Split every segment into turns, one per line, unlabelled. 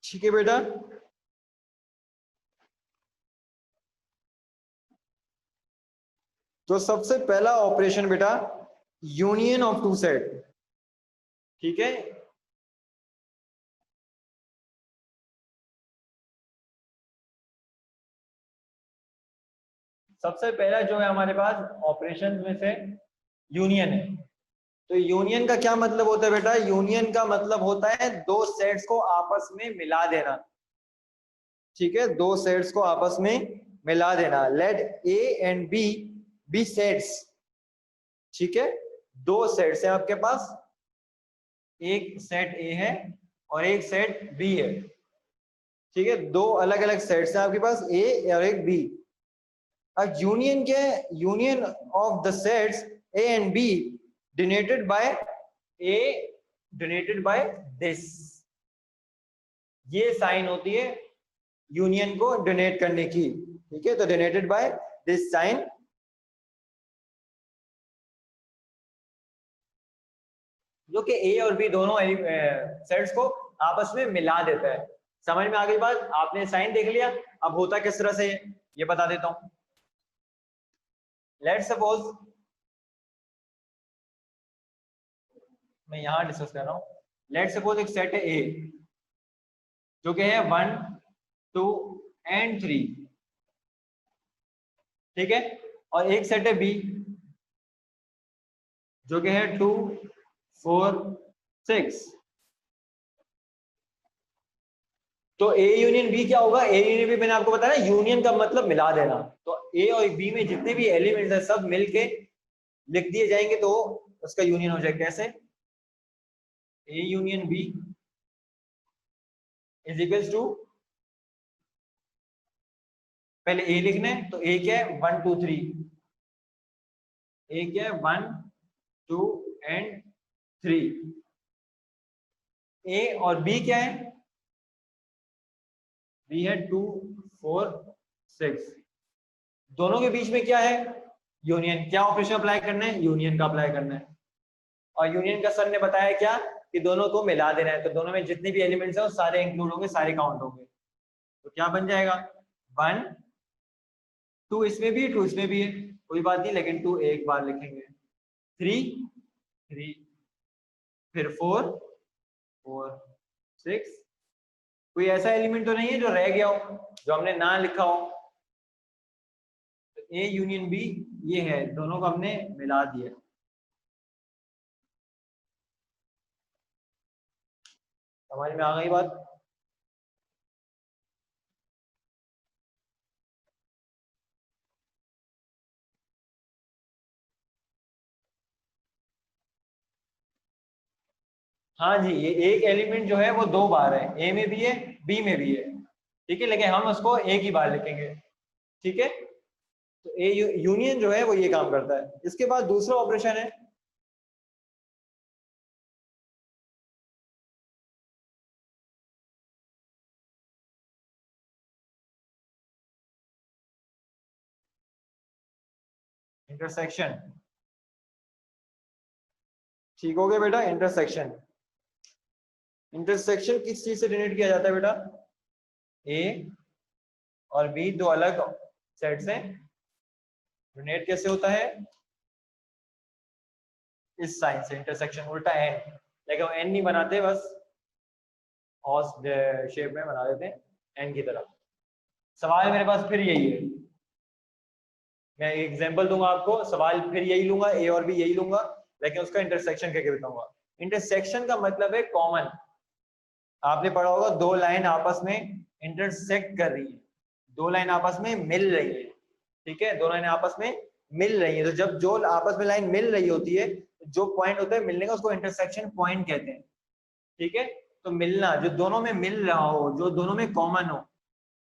ठीक है बेटा। तो सबसे पहला ऑपरेशन बेटा यूनियन ऑफ टू सेट। ठीक है, सबसे पहला जो है हमारे पास ऑपरेशन में से यूनियन है। तो यूनियन का क्या मतलब होता है बेटा? यूनियन का मतलब होता है दो सेट्स को आपस में मिला देना। ठीक है, दो सेट्स को आपस में मिला देना। Let A and B be sets. ठीक है, दो सेट्स हैं आपके पास, एक सेट ए है और एक सेट बी है। ठीक है, दो अलग अलग सेट्स हैं आपके पास, ए और एक बी। अब यूनियन क्या है? Union of the sets A and B denoted by A denoted by this. ये साइन होती है यूनियन को डिनोट करने की। ठीक है, तो डिनोटेड बाय दिस साइन। जो कि ए और बी दोनों सेट्स को आपस में मिला देता है। समझ में आ गई बात? आपने साइन देख लिया, अब होता किस तरह से ये बता देता हूं। लेट्स सपोज मैं यहां डिस्कस कर रहा हूं। लेट्स सपोज एक सेट है ए जो कि है 1 2 एंड 3। ठीक है, और एक सेट है बी जो कि है 2 4 6। तो ए यूनियन बी क्या होगा? ए यूनियन बी मैंने आपको बताया ना, यूनियन का मतलब मिला देना। तो ए और बी में जितने भी एलिमेंट्स हैं सब मिलके लिख दिए जाएंगे तो उसका यूनियन हो जाएगा। कैसे? A union B is equals to, पहले ए लिखना है तो ए क्या है 1 2 3। ए क्या है 1 2 एंड 3। ए और बी क्या है? बी है 2 4 6। दोनों के बीच में क्या है? यूनियन। क्या ऑपरेशन अप्लाई करना है? यूनियन का अप्लाई करना है। और यूनियन का सर ने बताया क्या कि दोनों को मिला देना है। तो दोनों में जितने भी एलिमेंट्स हैं वो सारे इंक्लूड होंगे, सारे काउंट होंगे। तो क्या बन जाएगा? 1 2 इसमें भी है 2 इसमें भी है, कोई बात नहीं, लेकिन 2 एक बार लिखेंगे। 3 3, फिर 4 4 6। कोई ऐसा एलिमेंट तो नहीं है जो रह गया हो, जो हमने ना लिखा हो। तो ए यूनियन बी ये है, दोनों को हमने मिला दिया। समझ में आ गई बात? हाँ जी, ये एक एलिमेंट जो है वो दो बार है, ए में भी है बी में भी है। ठीक है, लेकिन हम उसको एक ही बार लिखेंगे। ठीक है, तो ए यूनियन जो है वो ये काम करता है। इसके बाद दूसरा ऑपरेशन है इंटरसेक्शन। ठीक हो गया बेटा? इंटरसेक्शन। इंटरसेक्शन किस चीज से डिनोट किया जाता है बेटा? ए और बी दो अलग सेट से डिनोट कैसे होता है? इस साइन से, इंटरसेक्शन उल्टा एन। लेकिन एन नहीं बनाते, बस हॉर्स शेप में बना देते हैं एन की तरह। सवाल मेरे पास फिर यही है, मैं एग्जांपल दूंगा आपको, सवाल फिर यही लूंगा, ए और बी यही लूंगा, लेकिन उसका इंटरसेक्शन करके बताऊंगा। इंटरसेक्शन का मतलब है कॉमन। आपने पढ़ा होगा दो लाइन आपस में इंटरसेक्ट कर रही है, दो लाइन आपस में मिल रही है। ठीक है, दो लाइन आपस में मिल रही है। तो जब जो आपस में लाइन मिल रही होती है, जो पॉइंट होता है मिलने का, उसको इंटरसेक्शन पॉइंट कहते हैं। ठीक है, तो मिलना, जो दोनों में मिल रहा हो, जो दोनों में कॉमन हो।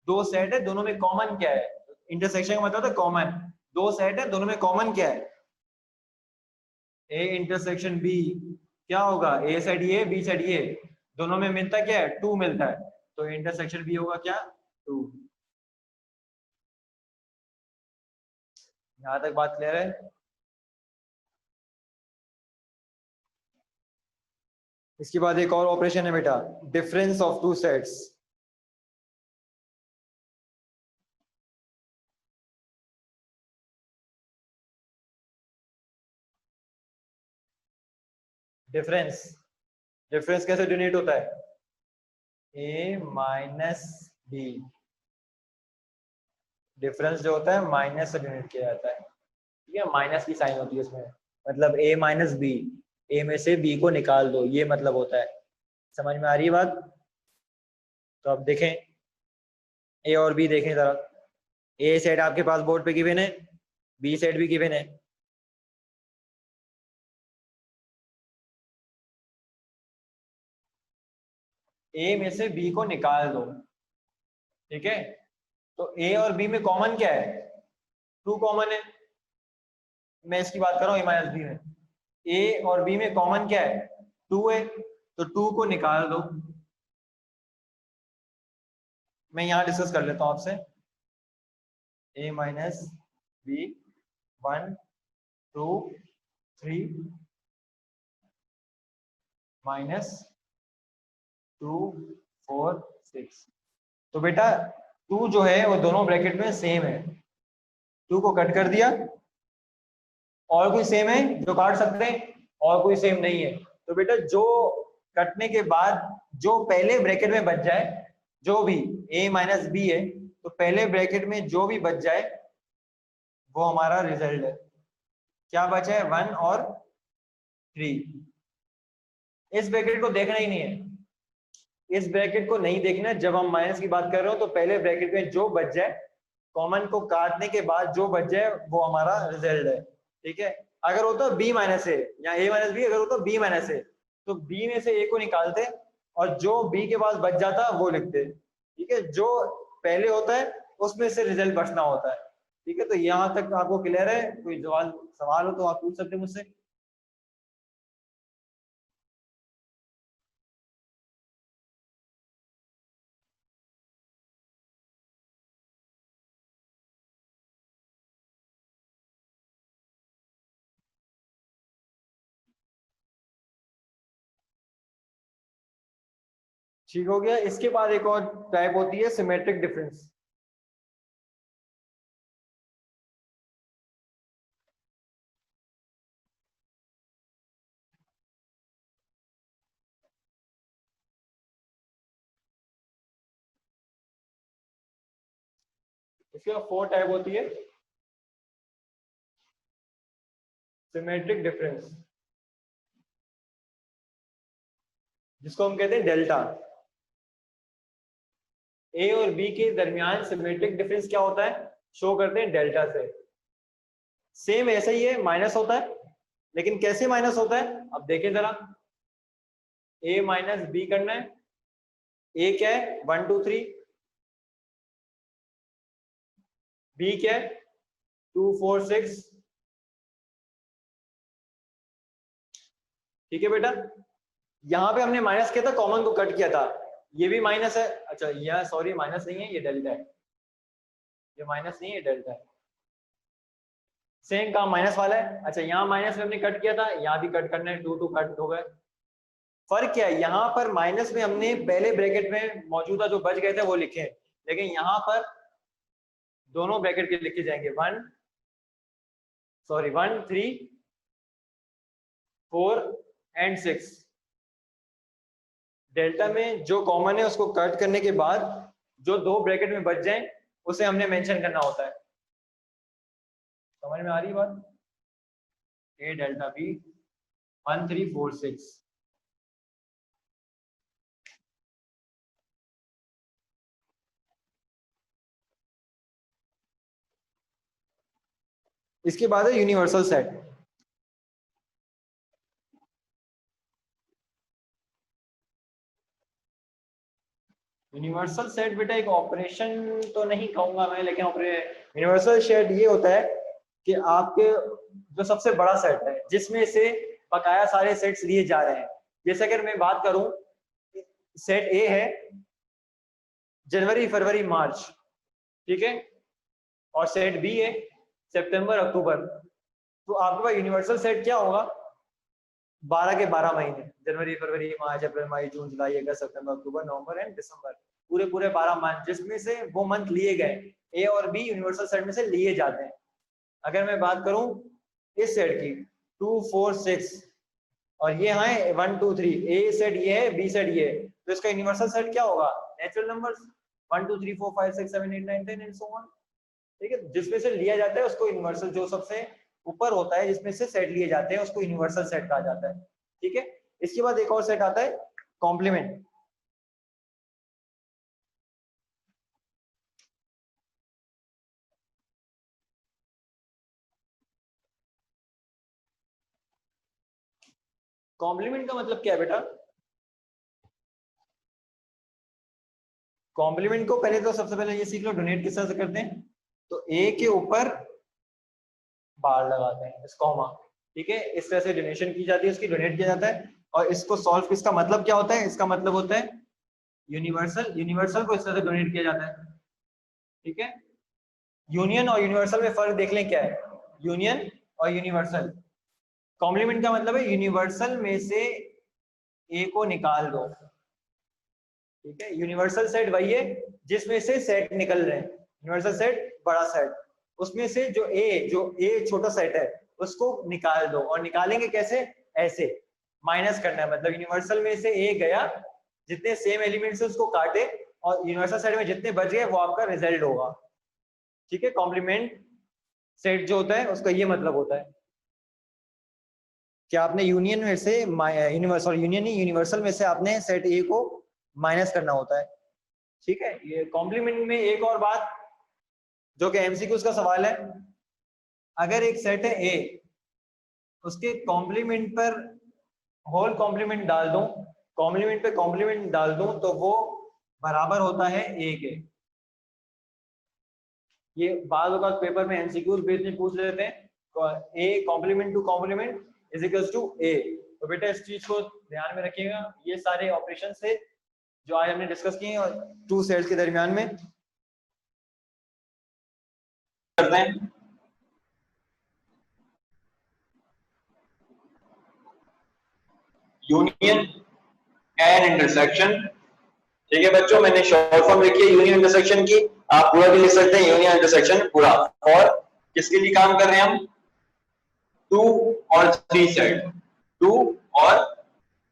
दो सेट है, दोनों में कॉमन क्या है? इंटरसेक्शन का मतलब है कॉमन। दो सेट है, दोनों में कॉमन क्या है? ए इंटरसेक्शन बी क्या होगा? ए साइड ये, बी साइड ये, दोनों में मिलता क्या है? 2 मिलता है। तो इंटरसेक्शन बी होगा क्या? 2। यहां तक बात क्लियर है? इसके बाद एक और ऑपरेशन है बेटा, difference of two sets. Difference, difference कैसे डिनोट होता है? ए माइनस बी, डिफरेंस जो होता है माइनस से डिनोट किया जाता है, ठीक है, माइनस की साइन होती है उसमें, मतलब ए माइनस बी, ए में से बी को निकाल दो, ये मतलब होता है। समझ में आ रही है बात? तो अब देखें ए और बी, देखें जरा, ए सेट आपके पास बोर्ड पे गिवन है, बी सेट भी गिवन है। ए में से बी को निकाल दो, ठीक है, तो ए और बी में कॉमन क्या है? 2 कॉमन है, मैं इसकी बात कर रहा हूँ ए माइनस बी में, ए और बी में कॉमन क्या है? 2 है, तो 2 को निकाल दो। मैं यहाँ डिस्कस कर लेता हूँ आपसे, ए माइनस बी 1 2 3 माइनस 2 4 6। तो बेटा 2 जो है वो दोनों ब्रैकेट में सेम है, 2 को कट कर दिया, और कोई सेम है जो काट सकते हैं? और कोई सेम नहीं है। तो बेटा जो कटने के बाद जो पहले ब्रैकेट में बच जाए, जो भी a माइनस बी है, तो पहले ब्रैकेट में जो भी बच जाए वो हमारा रिजल्ट है। क्या बचा है? 1 और 3। इस ब्रैकेट को देखना ही नहीं है, इस ब्रैकेट को नहीं देखना। जब हम माइनस की बात कर रहे हो तो पहले ब्रैकेट में जो बच जाए, कॉमन को काटने के बाद जो बच जाए वो हमारा रिजल्ट है, ठीक है। अगर होता बी माइनस ए या ए माइनस बी, अगर होता बी माइनस ए, तो बी में से ए को निकालते और जो बी के पास बच जाता वो लिखते, ठीक है। जो पहले होता है उसमें से रिजल्ट बचना होता है, ठीक है। तो यहाँ तक आपको क्लियर है? कोई सवाल हो तो आप पूछ सकते हैं मुझसे। ठीक हो गया। इसके बाद एक और टाइप होती है सिमेट्रिक डिफरेंस। इसके 4 टाइप होती है सिमेट्रिक डिफरेंस, जिसको हम कहते हैं डेल्टा। ए और बी के दरमियान सिमेट्रिक डिफरेंस क्या होता है? शो करते हैं डेल्टा से। सेम ऐसा ही है, माइनस होता है, लेकिन कैसे माइनस होता है अब देखें जरा। ए माइनस बी करना है, ए क्या है? 1 2 3, बी क्या है? 2 4 6, ठीक है बेटा। यहाँ पे हमने माइनस किया था, कॉमन को कट किया था, ये भी माइनस है। अच्छा यह सॉरी माइनस नहीं है, ये डेल्टा है, ये माइनस नहीं है, डेल्टा है। सेम काम माइनस वाला है। अच्छा यहाँ माइनस में हमने कट किया था, यहाँ भी कट करना है, 2 2 कट हो गए। फर्क क्या है? यहाँ पर माइनस में हमने पहले ब्रैकेट में मौजूदा जो बच गए थे वो लिखे, लेकिन यहाँ पर दोनों ब्रैकेट के लिखे जाएंगे, 1 3 4 एंड 6। डेल्टा में जो कॉमन है उसको कट करने के बाद जो 2 ब्रैकेट में बच जाए उसे हमने मेंशन करना होता है। समझ में आ रही है बात? ए डेल्टा बी 1 3 4 6। इसके बाद है यूनिवर्सल सेट। यूनिवर्सल सेट बेटा एक ऑपरेशन तो नहीं कहूंगा मैं, लेकिन यूनिवर्सल सेट ये होता है कि आपके जो सबसे बड़ा सेट है जिसमें से बकाया सारे सेट्स लिए जा रहे हैं। जैसे अगर मैं बात करूं, सेट ए है जनवरी फरवरी मार्च, ठीक है, और सेट बी है सितंबर अक्टूबर। तो आपके पास यूनिवर्सल सेट क्या होगा? 12 के 12 महीने, जनवरी फरवरी मार्च अप्रैल मई जून जुलाई अगस्त सितंबर अक्टूबर नवंबर एंड दिसंबर, पूरे पूरे 12 मंथ, जिसमें से वो मंथ लिए गए ए और बी यूनिवर्सल सेट में से लिए जाते हैं। अगर मैं बात करूं इस सेट की 2 4 6, और ये है 1 2 3, ए सेट ये है, बी सेट ये है, तो इसका यूनिवर्सल सेट क्या होगा? Natural numbers 1 2 3 4 5 6 7 8 9 10 and so on. ठीक है, जिसमें से लिया जाता है उसको यूनिवर्सल, जो सबसे ऊपर होता है जिसमें से सेट लिए जाते हैं उसको यूनिवर्सल सेट कहा जाता है। ठीक है, इसके बाद एक और सेट आता है कॉम्प्लीमेंट। कॉम्प्लीमेंट का मतलब क्या है बेटा? कॉम्प्लीमेंट को पहले तो सबसे पहले ये सीख लो डोनेट किस तरह से करते हैं। तो ए के ऊपर बार लगाते हैं, इस कॉमा। ठीक है, इस तरह से डोनेशन की जाती है, उसकी डोनेट किया जाता है। और इसको सॉल्व, इसका मतलब क्या होता है? इसका मतलब होता है यूनिवर्सल, यूनिवर्सल को इस तरह से डोनेट किया जाता है। ठीक है, यूनियन और यूनिवर्सल में फर्क देख लें क्या है। यूनियन और यूनिवर्सल, कॉम्प्लीमेंट का मतलब है यूनिवर्सल में से ए को निकाल दो। ठीक है, यूनिवर्सल सेट वही है जिसमें से सेट निकल रहे हैं, यूनिवर्सल सेट बड़ा सेट, उसमें से जो ए छोटा सेट है उसको निकाल दो। और निकालेंगे कैसे? ऐसे माइनस करना है, मतलब यूनिवर्सल में से ए गया, जितने सेम एलिमेंट से उसको काटे, और यूनिवर्सल सेट में जितने बच गए वो आपका रिजल्ट होगा। ठीक है, कॉम्प्लीमेंट सेट जो होता है उसका ये मतलब होता है कि आपने यूनियन में से यूनिवर्सल, यूनियन नहीं यूनिवर्सल में से आपने सेट ए को माइनस करना होता है। ठीक है, ये कॉम्प्लीमेंट में एक और बात जो कि एमसीक्यूज का सवाल है, अगर एक सेट है ए, उसके कॉम्प्लीमेंट पर होल कॉम्प्लीमेंट डाल दूं, कॉम्प्लीमेंट पे कॉम्प्लीमेंट डाल दूं, तो वो बराबर होता है ए के। ये बाद वक्त पेपर में एमसीक्यूज बेस में पूछ लेते हैं, A complement to complement is equals to A. तो बेटा इस चीज को ध्यान में रखिएगा, ये सारे ऑपरेशन थे जो आज हमने डिस्कस किए और टू सेट्स के दरमियान में करते हैं। Union and intersection. ठीक है बच्चों, मैंने शॉर्ट फॉर्म लिखी है यूनियन इंटरसेक्शन की, आप पूरा भी लिख सकते हैं यूनियन इंटरसेक्शन पूरा। और किसके लिए काम कर रहे हैं हम? 2 और 3 सेट, 2 और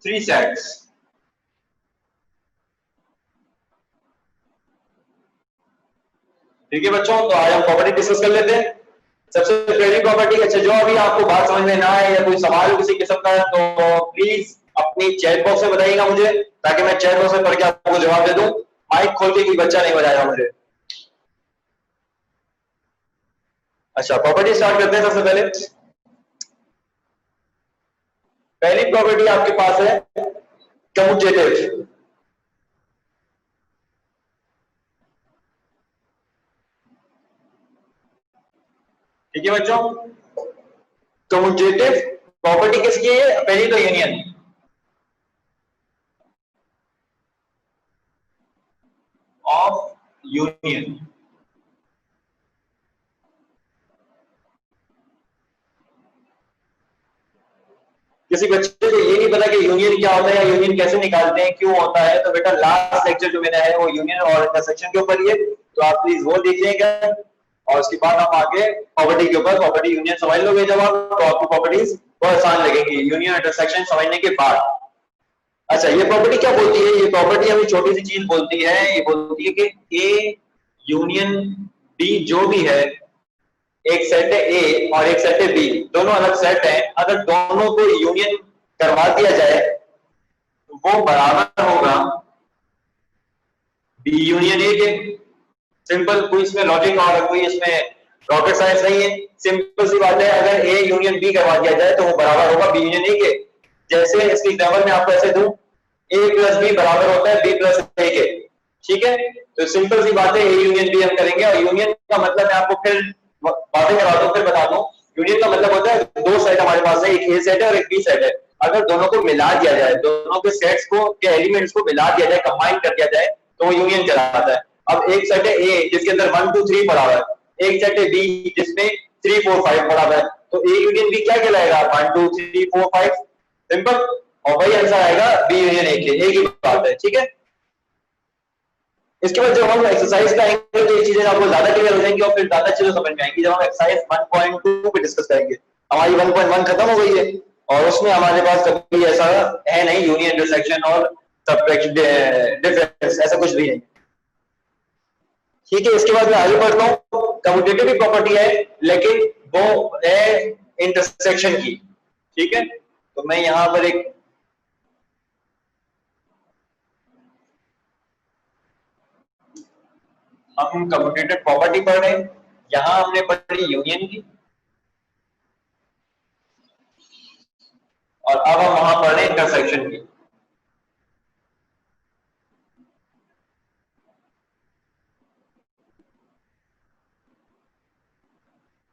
3 सेट्स। ठीक है बच्चों, तो आज हम प्रॉपर्टी डिस्कस कर लेते हैं। सबसे पहली प्रॉपर्टी, अच्छा जो अभी आपको बात समझ में ना आए या कोई सवाल किसी किस्म का है तो प्लीज अपनी चैट बॉक्स में बताइएगा मुझे, ताकि मैं चैट बॉक्स में पढ़ के आपको जवाब दे दूं। माइक खोल के कोई बच्चा नहीं बताएगा मुझे। अच्छा, प्रॉपर्टी स्टार्ट करते हैं। सबसे पहले पहली प्रॉपर्टी आपके पास है कम्यूटेटिव। ठीक है बच्चों, कम्यूटेटिव प्रॉपर्टी किसकी है? पहली तो यूनियन ऑफ यूनियन। किसी बच्चे को ये नहीं पता कि यूनियन क्या होता है या यूनियन कैसे निकालते हैं, क्यों होता है, तो बेटा लास्ट लेक्चर जो मेरा है वो यूनियन और इंटरसेक्शन के ऊपर ही है, तो आप प्लीज वो देख लीजिएगा। और उसके बाद हम आगे प्रॉपर्टी के ऊपर, प्रॉपर्टी यूनियन समझ लोगे जब आप, तो आपको प्रॉपर्टीज बहुत आसान लगेंगी यूनियन इंटरसेक्शन समझने के बाद। अच्छा, ये प्रॉपर्टी क्या बोलती है? ये प्रॉपर्टी हमें छोटी सी चीज बोलती है, ये बोलती है कि ए यूनियन बी जो भी है, एक सेट है ए और एक सेट है बी, दोनों अलग सेट हैं, अगर दोनों को यूनियन करवा दिया जाए तो वो बराबर होगा बी यूनियन ए के। सिंपल, कोई इसमें लॉजिक और कोई इसमें रॉकेट साइंस नहीं है, सिंपल सी बात है। अगर ए यूनियन बी करवा दिया जाए तो वो बराबर होगा बी यूनियन ए के। जैसे इसकी एग्जाम्पल मैं आपको ऐसे दूं, ए प्लस बी बराबर होता है बी प्लस ए के। ठीक है, तो सिंपल सी बात है, ए यूनियन बी हम करेंगे। और यूनियन का मतलब मैं आपको फिर बातें करा दूं, फिर बता दूं। यूनियन का मतलब होता है दो सेट हमारे पास है, एक ए सेट है और एक बी सेट है। अगर दोनों को मिला दिया जाए, दोनों के सेट्स को के एलिमेंट्स को मिला दिया जाए, कंबाइन कर दिया जाए, तो वो यूनियन कहलाता है। अब एक सेट है ए जिसके अंदर 1 2 3 पड़ा हुआ है, एक सेट है बी जिसमें 3 4 5 पड़ा हुआ है, तो ए यूनियन बी क्या कहलाएगा? 1 2 3 4 5, सिंपल। और वही आंसर आएगा बी यूनियन ए के, एक ही बात है। ठीक है, इसके बाद जब हम एक्सरसाइज का आएंगे तो ये चीजें आपको ज्यादा क्लियर हो जाएंगी और फिर ज्यादा चीजें समझ में आएंगी जब हम एक्सरसाइज 1.2 पे डिस्कस करेंगे। हमारी 1.1 खत्म हो गई है,
और उसमें हमारे पास कभी ऐसा है नहीं यूनियन, इंटरसेक्शन और सबट्रैक्शन, डिफरेंस, ऐसा कुछ भी नहीं। ठीक है, इसके बाद मैं आगे बढ़ता हूँ। कम्यूटेटिव भी प्रॉपर्टी है लेकिन वो है इंटरसेक्शन की। ठीक है, तो मैं यहां पर एक हम कम्यूटेटिव प्रॉपर्टी पढ़ रहे हैं, यहां हमने पढ़ी यूनियन की, और अब हम वहां पढ़ रहे हैं इंटरसेक्शन की।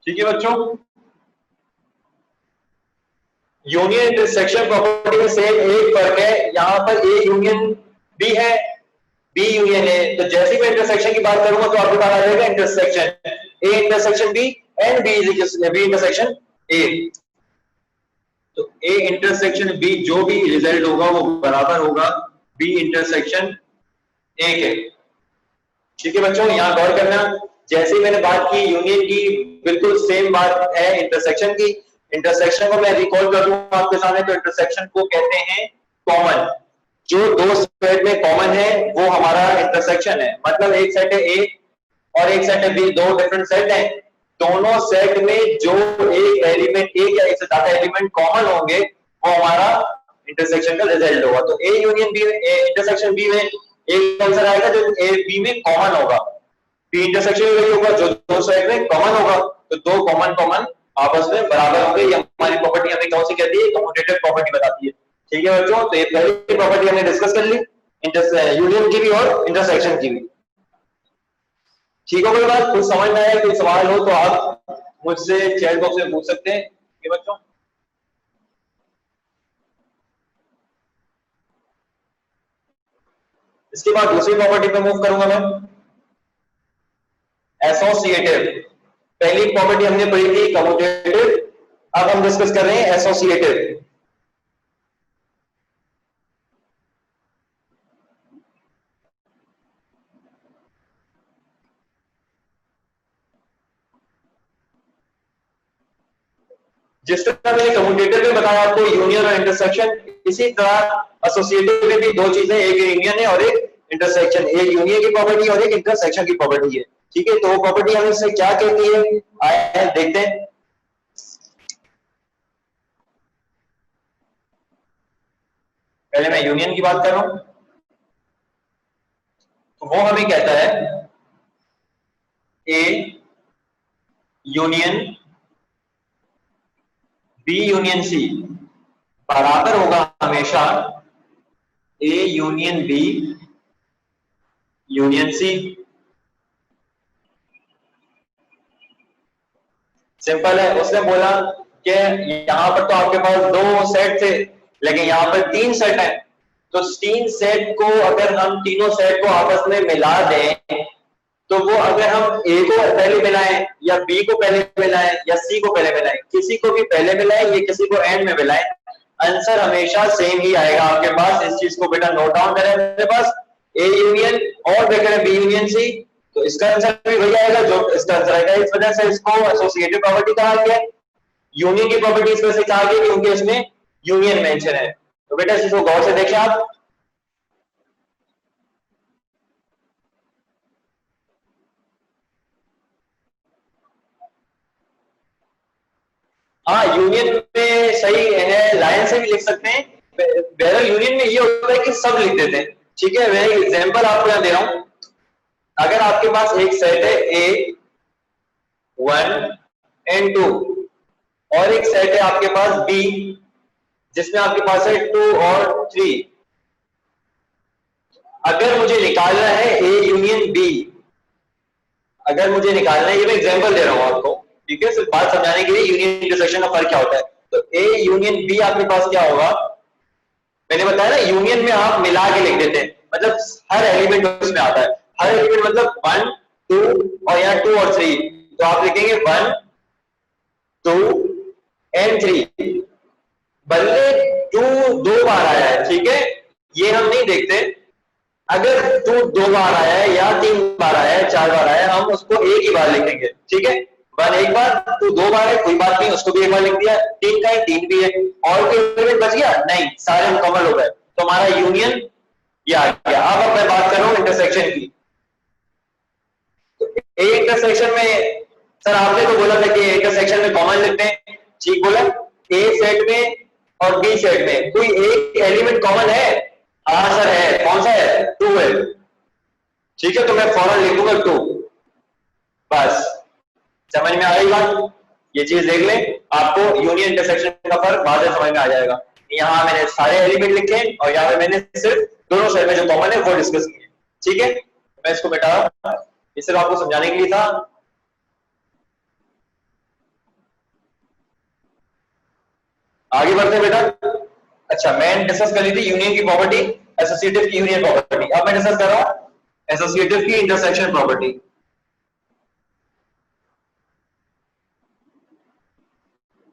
ठीक है बच्चों, यूनियन इंटरसेक्शन प्रॉपर्टी में सेम एक फर्क है, यहां पर ए यूनियन बी है, बी यूनियन है, तो जैसे मैं इंटरसेक्शन की बात करूंगा तो आपके पास आ जाएगा intersection A intersection B and B intersection A. तो ए इंटरसेक्शन बी जो भी रिजल्ट होगा वो बराबर होगा बी इंटरसेक्शन ए के। ठीक है बच्चों, यहां गौर करना, जैसे मैंने बात की यूनियन की, बिल्कुल सेम बात है इंटरसेक्शन की। इंटरसेक्शन को मैं रिकॉल कर दूं आपके सामने, तो इंटरसेक्शन को कहते हैं कॉमन। जो दो सेट में कॉमन है वो हमारा इंटरसेक्शन है। मतलब एक सेट है ए और एक सेट है बी, दो डिफरेंट सेट हैं, दोनों सेट में जो एक एलिमेंट, एक या एक से ज्यादा एलिमेंट कॉमन होंगे वो हमारा इंटरसेक्शन का रिजल्ट होगा। तो A union B, intersection B में एक आंसर आएगा जो ए बी में कॉमन होगा, बी इंटरसेक्शन में वही होगा जो दो सेट में कॉमन होगा। तो दो कॉमन कॉमन आपस में बराबर होंगे, ये हमारी प्रॉपर्टी हमें कौन सी कहती है, कम्यूटेटिव प्रॉपर्टी बताती है। ठीक है बच्चों, तो ये पहली प्रॉपर्टी हमने डिस्कस कर ली, यूनियन की भी और इंटरसेक्शन की भी। ठीक हो गई बात, कुछ समझ में आया? कोई सवाल हो तो आप मुझसे चैट बॉक्स में पूछ सकते हैं। ठीक है बच्चों, इसके बाद दूसरी प्रॉपर्टी पे मूव करूंगा मैं, एसोसिएटिव। पहली प्रॉपर्टी हमने पढ़ी थी कम्यूटेटिव, अब हम डिस्कस कर रहे हैं एसोसिएटिव। जिस तरह मैंने कम्यूटेटिव में बताया आपको यूनियन और इंटरसेक्शन, इसी तरह एसोसिएटिव में भी दो चीजें, एक यूनियन है और एक इंटरसेक्शन। एक यूनियन की प्रॉपर्टी और एक इंटरसेक्शन की प्रॉपर्टी है। ठीक है, तो वो प्रॉपर्टी हमें इससे क्या कहती है, आए देखते हैं। पहले मैं यूनियन की बात कर रहा हूं, तो वो हमें कहता है A union B union C बराबर होगा हमेशा A union B union C. Simple है, उसने बोला कि यहां पर तो आपके पास दो सेट थे लेकिन यहां पर तीन सेट हैं, तो तीन सेट को अगर हम तीनों सेट को आपस में मिला दें, तो वो अगर हम ए को पहले मिलाएं या बी को पहले मिलाएं या सी को पहले मिलाएं, किसी को भी पहले मिलाएं या किसी को एंड में मिलाएं, आंसर हमेशा सेम ही आएगा आपके पास। इस चीज को बेटा नोट डाउन करें मेरे पास, ए यूनियन और ब्रैकेट में बी यूनियन सी, तो इसका आंसर भी वही आएगा जो इसका आंसर आएगा। इस वजह से इसको एसोसिएटिव प्रॉपर्टी कहा गया। यूनियन की प्रॉपर्टी इस वजह से कहा गया क्योंकि इसमें यूनियन मेंशन है। तो बेटा इसको गौर से देखें आप। हाँ, यूनियन में सही है, लाइन से भी लिख सकते हैं। वेयर यूनियन में ये होता है कि सब लिख देते हैं। ठीक है, मैं एक एग्जांपल आपको यहाँ दे रहा हूं। अगर आपके पास एक सेट है ए 1 एंड 2 और एक सेट है आपके पास बी जिसमें आपके पास है 2 और 3, अगर मुझे निकालना है ए यूनियन बी, अगर मुझे निकालना है, ये मैं एग्जांपल दे रहा हूं आपको, ठीक है, सिर्फ बात समझाने के लिए यूनियन इंटरसेक्शन का फर्क क्या होता है। तो ए यूनियन बी आपके पास क्या होगा, मैंने बताया ना यूनियन में आप मिला के लिख देते हैं, मतलब हर एलिमेंट उसमें आता है। हर एलिमेंट मतलब 1 2 और यहाँ 2 और 3, तो आप लिखेंगे 1 2 एंड 3। बल्ले 2 दो बार आया है, ठीक है, ये हम नहीं देखते। अगर 2 दो बार आया है या 3 बार आया है, 4 बार आया है, हम उसको एक ही बार लिखेंगे। ठीक है, 1 एक बार, 2 दो बार है, कोई बात नहीं, उसको भी एक बार लिख दिया। 3 का है, 3 भी है। और कोई एलिमेंट बच गया? नहीं, सारे मुकम्मल हो गए। तो हमारा यूनियन ये आ गया। अब मैं बात कर रहा हूं इंटरसेक्शन की। तो ए इंटरसेक्शन में सर आपने तो बोला था कि इंटरसेक्शन में कॉमन लिखते हैं, ठीक बोला। ए सेट में और बी सेट में कोई एक एलिमेंट कॉमन है? हाँ सर है। कौन सा है? 2 है। ठीक है, तो मैं फौरन लिख दूंगा 2। बस, समझ में आ गई बात? ये चीज देख लें, आपको यूनियन इंटरसेक्शन का फर्क बाद में समझ में आ जाएगा। यहाँ मैंने सारे एलिमेंट लिखे और यहाँ पे मैंने सिर्फ दोनों सेट में जो कॉमन है वो डिस्कस किए। ठीक है, मैं इसको बेटा ये सिर्फ आपको समझाने के लिए था। आगे बढ़ते हैं बेटा। अच्छा, मैं डिस्कस कर ली थी यूनियन की प्रॉपर्टी, एसोसिएटिव की यूनियन प्रॉपर्टी। अब मैं डिस्कस कर रहा हूं एसोसिएटिव की इंटरसेक्शन प्रॉपर्टी।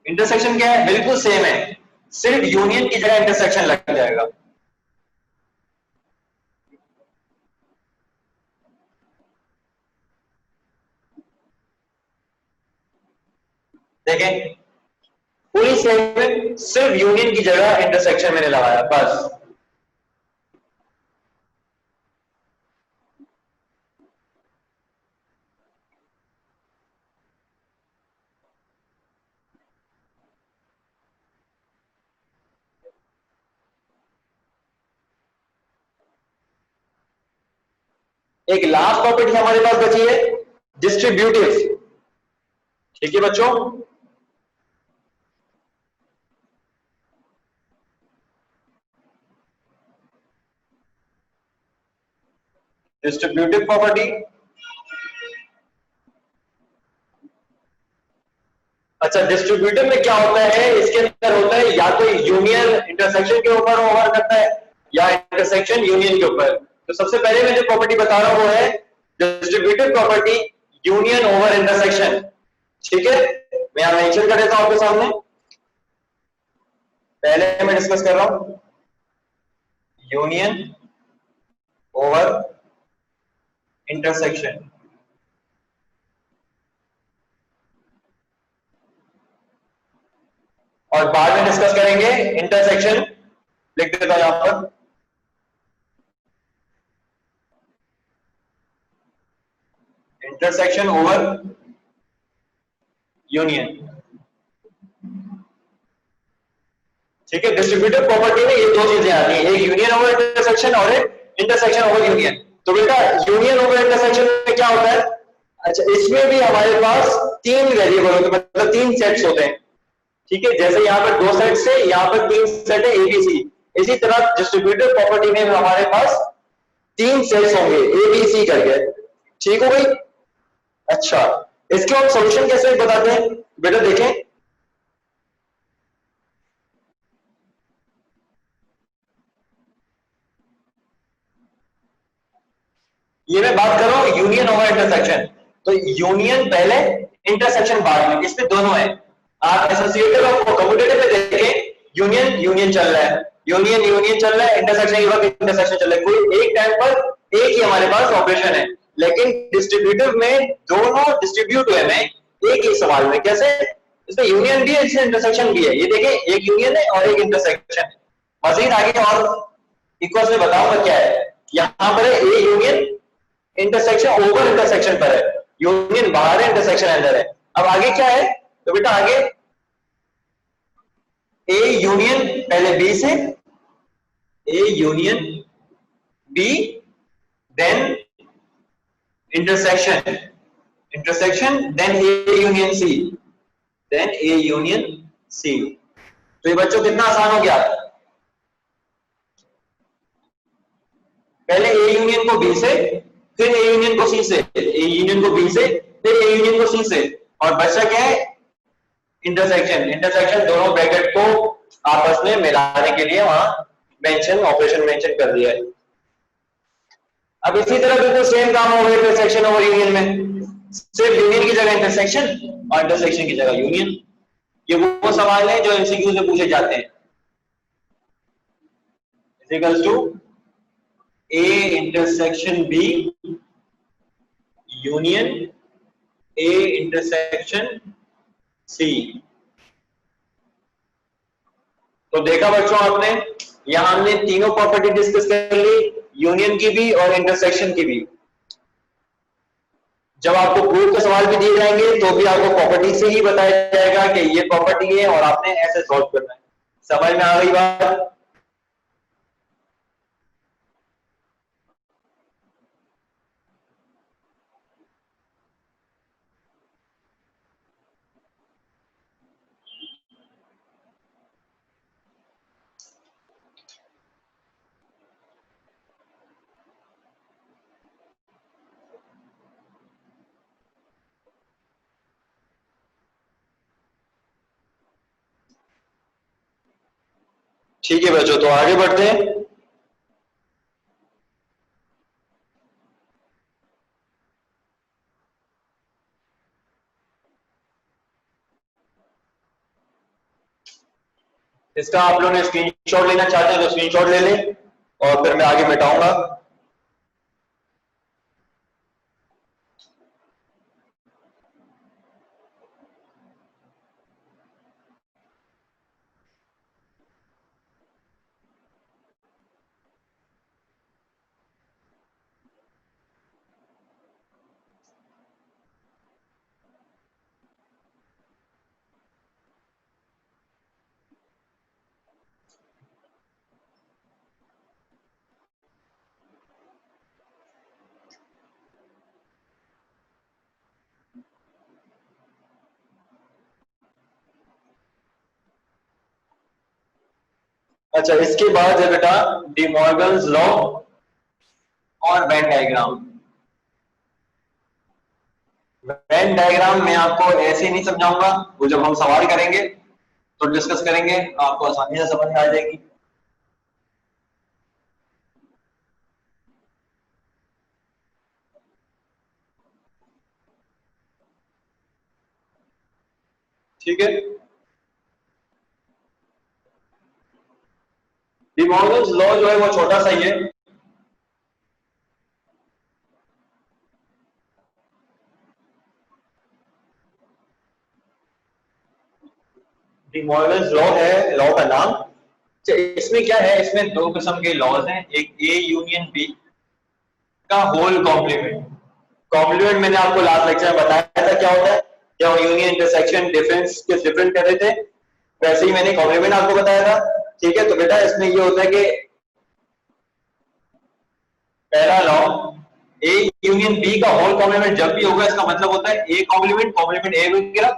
इंटरसेक्शन क्या है? बिल्कुल सेम है, सिर्फ यूनियन की जगह इंटरसेक्शन लग जाएगा। देखें, पूरी सेम में सिर्फ यूनियन की जगह इंटरसेक्शन मैंने लगाया, बस। एक लास्ट प्रॉपर्टी हमारे पास बची है, डिस्ट्रीब्यूटिव। ठीक है बच्चों, डिस्ट्रीब्यूटिव प्रॉपर्टी। अच्छा, डिस्ट्रीब्यूटिव में क्या होता है? इसके अंदर होता है या तो यूनियन इंटरसेक्शन के ऊपर ओवर करता है या इंटरसेक्शन यूनियन के ऊपर। तो सबसे पहले मैं जो प्रॉपर्टी बता रहा हूं वो है distributive property, union over intersection. ठीक है, मैं यहां मेंशन कर देता हूं आपके सामने। पहले मैं डिस्कस कर रहा हूं यूनियन ओवर इंटरसेक्शन। और बाद में डिस्कस करेंगे इंटरसेक्शन। लिख देता हूं यहां पर, इंटरसेक्शन ओवर यूनियन। ठीक है, डिस्ट्रीब्यूटिव प्रॉपर्टी में ये दो चीजें आती हैं, एक यूनियन ओवर इंटरसेक्शन और एक इंटरसेक्शन ओवर यूनियन। तो बेटा यूनियन ओवर इंटरसेक्शन में क्या होता है? अच्छा, इसमें भी हमारे पास 3 वेरिएबल होते हैं, मतलब 3 सेट्स होते हैं। ठीक है, जैसे यहाँ पर 2 सेट्स है, यहाँ पर 3 सेट है एबीसी। इसी तरह डिस्ट्रीब्यूटिव प्रॉपर्टी में हमारे पास 3 सेट्स होंगे एबीसी करके। ठीक हो गई? अच्छा, इसके हम सोल्यूशन कैसे बताते हैं बेटा? देखें, ये मैं बात कर रहा हूं यूनियन ओवर इंटरसेक्शन। तो यूनियन पहले, इंटरसेक्शन बाद में, इसमें दोनों है। आप एसोसिएटिव और कम्यूटेटिव में देखें, यूनियन यूनियन चल रहा है, यूनियन यूनियन चल रहा है, इंटरसेक्शन के वक्त इंटरसेक्शन चल रहा है। कोई एक टाइम पर एक ही हमारे पास ऑपरेशन है। लेकिन डिस्ट्रीब्यूटिव में दोनों डिस्ट्रीब्यूट हुए हैं एक ही सवाल में। कैसे? इसमें यूनियन भी है, इसमें इंटरसेक्शन भी है। ये देखें, एक यूनियन है और एक इंटरसेक्शन है। मजीद आगे और इक्वल्स में बताऊंगा क्या है। यहां पर है A union, intersection over intersection पर है, यूनियन बाहर है, इंटरसेक्शन अंदर है। अब आगे क्या है? तो बेटा आगे ए यूनियन पहले बी से, A union B, then intersection, intersection, then A union C, then A union C. तो ये बच्चों कितना आसान हो गया। पहले ए यूनियन को बी से, फिर ए यूनियन को सी से, ए यूनियन को बी से, फिर ए यूनियन को सी से, और बचा क्या है? इंटरसेक्शन। इंटरसेक्शन दोनों ब्रैकेट को आपस में मिलाने के लिए वहां मेंशन, ऑपरेशन मेंशन कर दिया है। अब इसी तरह बिल्कुल सेम काम होगा इंटरसेक्शन ओवर यूनियन में, सिर्फ यूनियन की जगह इंटरसेक्शन और इंटरसेक्शन की जगह यूनियन। ये वो सवाल है जो एमसीक्यू से पूछे जाते हैं। Equals to A intersection B union A intersection C. तो देखा बच्चों आपने, यहां हमने तीनों प्रॉपर्टी डिस्कस कर ली, यूनियन की भी और इंटरसेक्शन की भी। जब आपको प्रूफ के सवाल भी दिए जाएंगे तो भी आपको प्रॉपर्टी से ही बताया जाएगा कि ये प्रॉपर्टी है और आपने ऐसे सॉल्व करना है। समझ में आ गई बात? ठीक है बच्चों, तो आगे बढ़ते हैं। इसका आप लोगों ने स्क्रीनशॉट लेना चाहते हैं तो स्क्रीनशॉट ले लें और फिर मैं आगे मिटाऊंगा। अच्छा, इसके बाद है बेटा डी मॉर्गन्स लॉ और वेन डायग्राम। वेन डायग्राम मैं आपको ऐसे नहीं समझाऊंगा, वो जब हम सवाल करेंगे तो डिस्कस करेंगे, आपको आसानी से समझ में आ जाएगी। ठीक है, डी मॉर्गन्स लॉ जो है वो छोटा सा ही है। डी मॉर्गन्स लॉ है लॉ का नाम। इसमें क्या है, इसमें दो किस्म के लॉज हैं, एक ए यूनियन बी का होल कॉम्प्लीमेंट। कॉम्प्लीमेंट मैंने आपको लास्ट लेक्चर में बताया था क्या होता है, जब यूनियन इंटरसेक्शन डिफरेंस के डिफरेंट कर रहे थे, वैसे ही मैंने कॉम्प्लीमेंट आपको बताया था। ठीक है, तो बेटा इसमें ये होता है कि पहला लॉ, ए यूनियन बी का होल कॉम्प्लीमेंट जब भी होगा, इसका मतलब होता है ए कॉम्प्लीमेंट कॉम्प्लीमेंट ए में गिरा,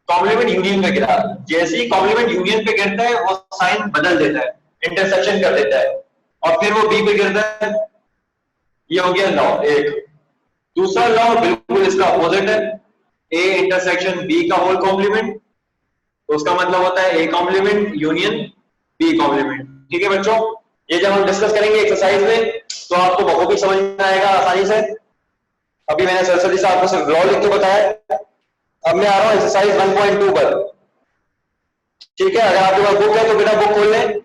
कॉम्प्लीमेंट यूनियन में गिरा। जैसे ही कॉम्प्लीमेंट यूनियन पे गिरता है वो साइन बदल देता है, इंटरसेक्शन कर देता है, और फिर वो बी पे गिरता है। ये हो गया लॉ एक। दूसरा लॉ बिल्कुल इसका अपोजिट है, ए इंटरसेक्शन बी का होल कॉम्प्लीमेंट, तो उसका मतलब होता है A complement union B complement. ठीक है बच्चों, ये जब हम डिस्कस करेंगे एक्सरसाइज में तो आपको बखूबी समझ में आएगा आसानी से। अभी मैंने सरस्वती से आपको सिर्फ लॉ लिख के बताया। अब मैं आ रहा हूं एक्सरसाइज 1.2 पर। ठीक है, अगर आपके पास बुक है तो बेटा बुक खोल लें।